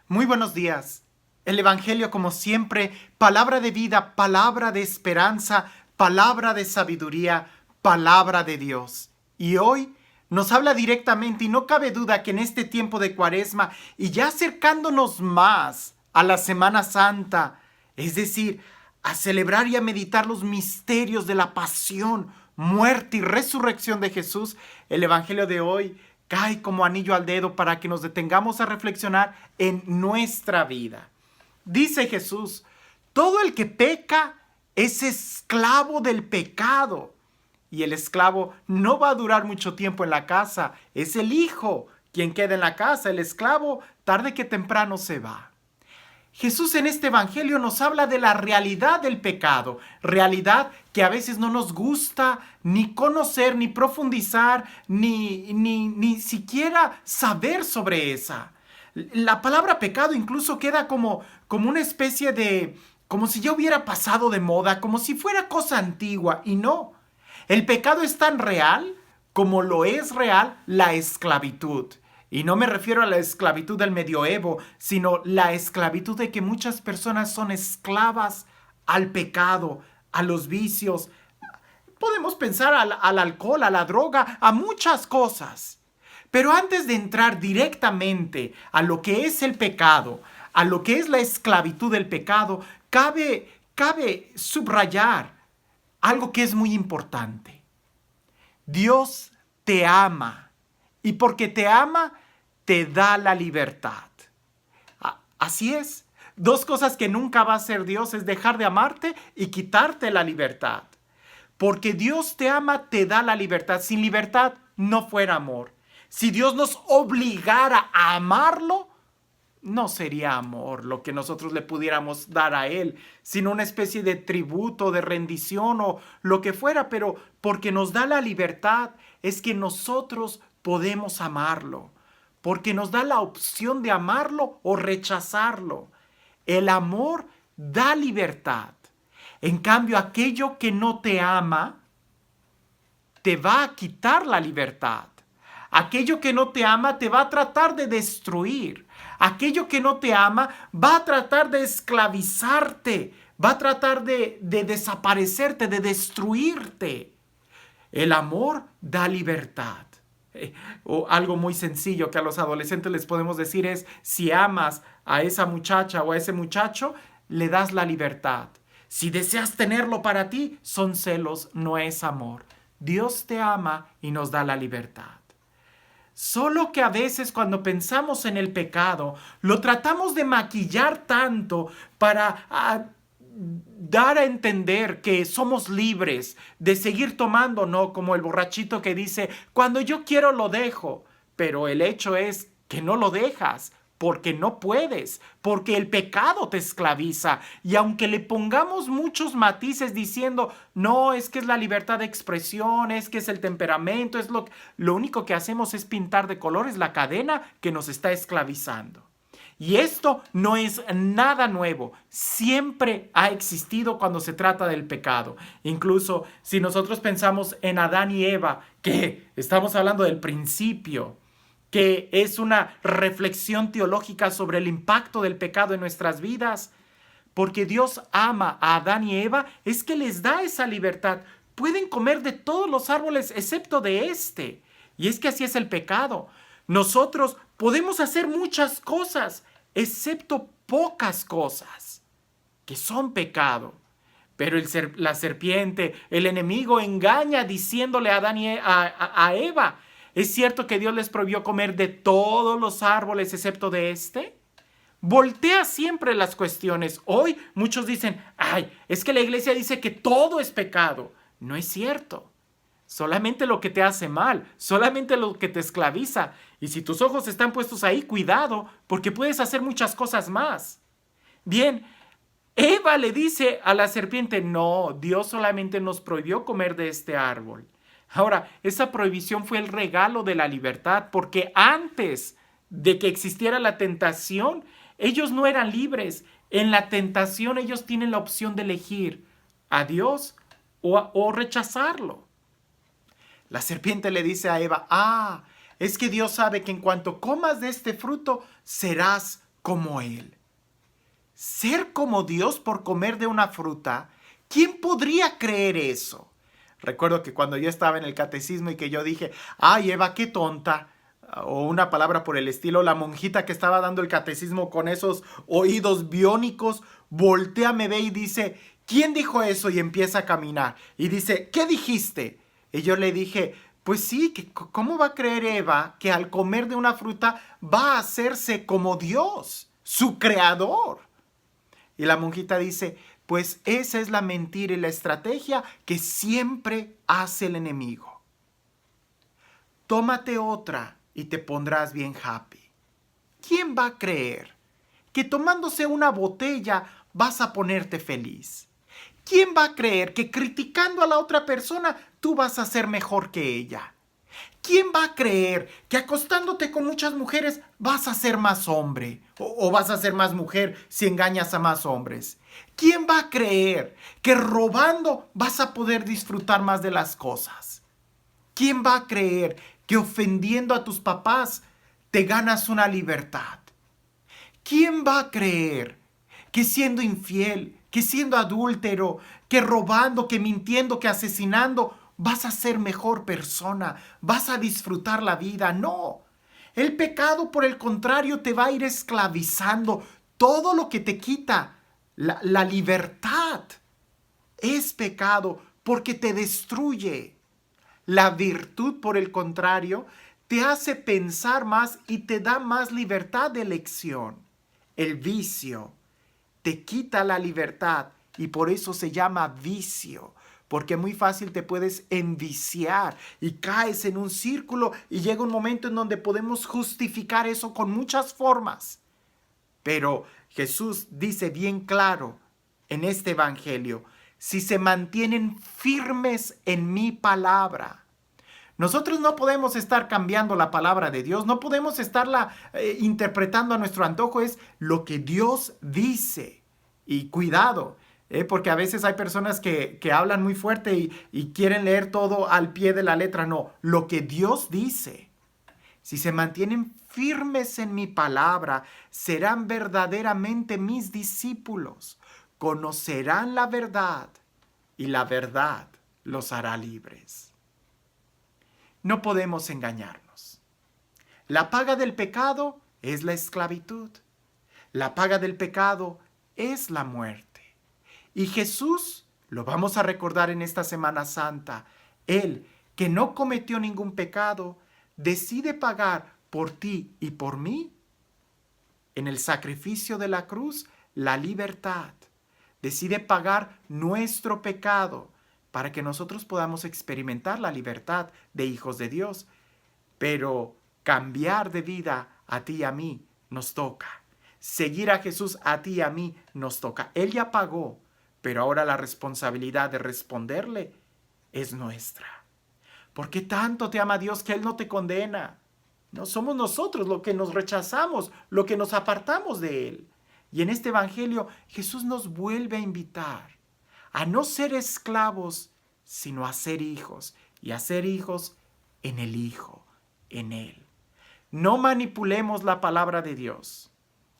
Muy buenos días. El Evangelio, como siempre, palabra de vida, palabra de esperanza, palabra de sabiduría, palabra de Dios. Y hoy nos habla directamente y no cabe duda que en este tiempo de Cuaresma y ya acercándonos más a la Semana Santa, es decir, a celebrar y a meditar los misterios de la pasión, muerte y resurrección de Jesús, el Evangelio de hoy cae como anillo al dedo para que nos detengamos a reflexionar en nuestra vida. Dice Jesús, todo el que peca es esclavo del pecado. Y el esclavo no va a durar mucho tiempo en la casa, es el hijo quien queda en la casa, el esclavo tarde que temprano se va. Jesús en este evangelio nos habla de la realidad del pecado, realidad que a veces no nos gusta ni conocer, ni profundizar, ni siquiera saber sobre esa. La palabra pecado incluso queda como una especie de, como si ya hubiera pasado de moda, como si fuera cosa antigua, y no. El pecado es tan real como lo es real la esclavitud. Y no me refiero a la esclavitud del medioevo, sino la esclavitud de que muchas personas son esclavas al pecado, a los vicios. Podemos pensar al alcohol, a la droga, a muchas cosas. Pero antes de entrar directamente a lo que es el pecado, a lo que es la esclavitud del pecado, cabe subrayar algo que es muy importante. Dios te ama y porque te ama, te da la libertad. Así es. Dos cosas que nunca va a hacer Dios es dejar de amarte y quitarte la libertad. Porque Dios te ama, te da la libertad. Sin libertad no fuera amor. Si Dios nos obligara a amarlo, no sería amor lo que nosotros le pudiéramos dar a Él, sino una especie de tributo, de rendición o lo que fuera, pero porque nos da la libertad es que nosotros podemos amarlo, porque nos da la opción de amarlo o rechazarlo. El amor da libertad. En cambio, aquello que no te ama, te va a quitar la libertad. Aquello que no te ama te va a tratar de destruir. Aquello que no te ama va a tratar de esclavizarte, va a tratar de desaparecerte, de destruirte. El amor da libertad. O algo muy sencillo que a los adolescentes les podemos decir es, si amas a esa muchacha o a ese muchacho, le das la libertad. Si deseas tenerlo para ti, son celos, no es amor. Dios te ama y nos da la libertad. Solo que a veces cuando pensamos en el pecado, lo tratamos de maquillar tanto para dar a entender que somos libres de seguir tomando, no como el borrachito que dice, cuando yo quiero lo dejo, pero el hecho es que no lo dejas. Porque no puedes, porque el pecado te esclaviza. Y aunque le pongamos muchos matices diciendo, no, es que es la libertad de expresión, es que es el temperamento, es lo único que hacemos es pintar de colores la cadena que nos está esclavizando. Y esto no es nada nuevo, siempre ha existido cuando se trata del pecado. Incluso si nosotros pensamos en Adán y Eva, que estamos hablando del principio, que es una reflexión teológica sobre el impacto del pecado en nuestras vidas, porque Dios ama a Adán y Eva, es que les da esa libertad. Pueden comer de todos los árboles excepto de este. Y es que así es el pecado. Nosotros podemos hacer muchas cosas, excepto pocas cosas, que son pecado. Pero la serpiente, el enemigo, engaña diciéndole a Adán y a Eva, ¿es cierto que Dios les prohibió comer de todos los árboles excepto de este? Voltea siempre las cuestiones. Hoy muchos dicen, ay, es que la iglesia dice que todo es pecado. No es cierto. Solamente lo que te hace mal, solamente lo que te esclaviza. Y si tus ojos están puestos ahí, cuidado, porque puedes hacer muchas cosas más. Bien, Eva le dice a la serpiente, no, Dios solamente nos prohibió comer de este árbol. Ahora, esa prohibición fue el regalo de la libertad, porque antes de que existiera la tentación, ellos no eran libres. En la tentación ellos tienen la opción de elegir a Dios o rechazarlo. La serpiente le dice a Eva, es que Dios sabe que en cuanto comas de este fruto serás como Él. Ser como Dios por comer de una fruta, ¿quién podría creer eso? Recuerdo que cuando yo estaba en el catecismo y que yo dije, ay Eva, qué tonta, o una palabra por el estilo, la monjita que estaba dando el catecismo con esos oídos biónicos, voltea, me ve y dice, ¿quién dijo eso? Y empieza a caminar. Y dice, ¿qué dijiste? Y yo le dije, pues sí, que ¿cómo va a creer Eva que al comer de una fruta va a hacerse como Dios, su creador? Y la monjita dice, pues esa es la mentira y la estrategia que siempre hace el enemigo. Tómate otra y te pondrás bien happy. ¿Quién va a creer que tomándose una botella vas a ponerte feliz? ¿Quién va a creer que criticando a la otra persona tú vas a ser mejor que ella? ¿Quién va a creer que acostándote con muchas mujeres vas a ser más hombre? O vas a ser más mujer si engañas a más hombres. ¿Quién va a creer que robando vas a poder disfrutar más de las cosas? ¿Quién va a creer que ofendiendo a tus papás te ganas una libertad? ¿Quién va a creer que siendo infiel, que siendo adúltero, que robando, que mintiendo, que asesinando, vas a ser mejor persona, vas a disfrutar la vida? No. El pecado, por el contrario, te va a ir esclavizando. Todo lo que te quita la libertad es pecado porque te destruye. La virtud, por el contrario, te hace pensar más y te da más libertad de elección. El vicio te quita la libertad y por eso se llama vicio, porque muy fácil te puedes enviciar y caes en un círculo y llega un momento en donde podemos justificar eso con muchas formas. Pero Jesús dice bien claro en este evangelio, si se mantienen firmes en mi palabra. Nosotros no podemos estar cambiando la palabra de Dios, no podemos estarla interpretando a nuestro antojo, es lo que Dios dice. Y cuidado, porque a veces hay personas que hablan muy fuerte y quieren leer todo al pie de la letra. No, lo que Dios dice. Si se mantienen firmes en mi palabra, serán verdaderamente mis discípulos. Conocerán la verdad y la verdad los hará libres. No podemos engañarnos. La paga del pecado es la esclavitud. La paga del pecado es la muerte. Y Jesús, lo vamos a recordar en esta Semana Santa, Él, que no cometió ningún pecado, decide pagar por ti y por mí, en el sacrificio de la cruz, la libertad. Decide pagar nuestro pecado para que nosotros podamos experimentar la libertad de hijos de Dios. Pero cambiar de vida a ti y a mí nos toca. Seguir a Jesús a ti y a mí nos toca. Él ya pagó, pero ahora la responsabilidad de responderle es nuestra. ¿Por qué tanto te ama Dios que Él no te condena? No somos nosotros los que nos rechazamos, lo que nos apartamos de Él. Y en este Evangelio Jesús nos vuelve a invitar a no ser esclavos, sino a ser hijos. Y a ser hijos en el Hijo, en Él. No manipulemos la palabra de Dios.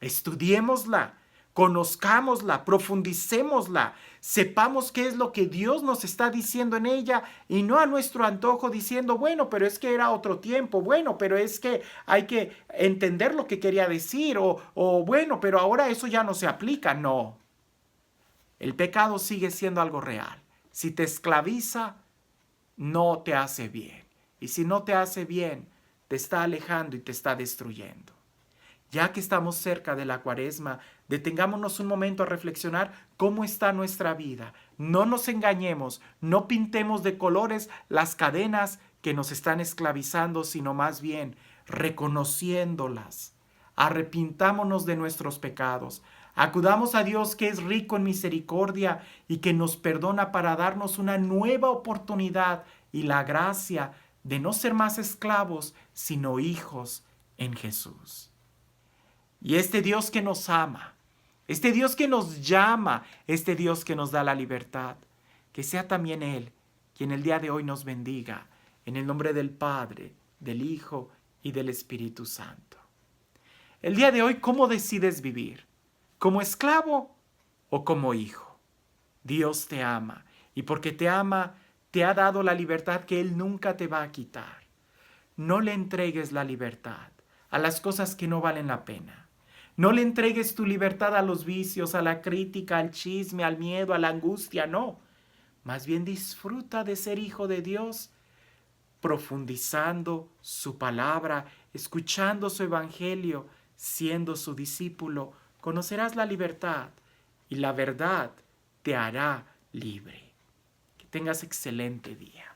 Estudiémosla, conozcámosla, profundicémosla, sepamos qué es lo que Dios nos está diciendo en ella y no a nuestro antojo diciendo, bueno, pero es que era otro tiempo, bueno, pero es que hay que entender lo que quería decir o bueno, pero ahora eso ya no se aplica. No, el pecado sigue siendo algo real. Si te esclaviza, no te hace bien. Y si no te hace bien, te está alejando y te está destruyendo. Ya que estamos cerca de la Cuaresma, detengámonos un momento a reflexionar cómo está nuestra vida. No nos engañemos, no pintemos de colores las cadenas que nos están esclavizando, sino más bien reconociéndolas. Arrepintámonos de nuestros pecados. Acudamos a Dios que es rico en misericordia y que nos perdona para darnos una nueva oportunidad y la gracia de no ser más esclavos, sino hijos en Jesús. Y este Dios que nos ama, este Dios que nos llama, este Dios que nos da la libertad, que sea también Él quien el día de hoy nos bendiga, en el nombre del Padre, del Hijo y del Espíritu Santo. El día de hoy, ¿cómo decides vivir? ¿Como esclavo o como hijo? Dios te ama y porque te ama, te ha dado la libertad que Él nunca te va a quitar. No le entregues la libertad a las cosas que no valen la pena. No le entregues tu libertad a los vicios, a la crítica, al chisme, al miedo, a la angustia, no. Más bien disfruta de ser hijo de Dios, profundizando su palabra, escuchando su evangelio, siendo su discípulo. Conocerás la libertad y la verdad te hará libre. Que tengas excelente día.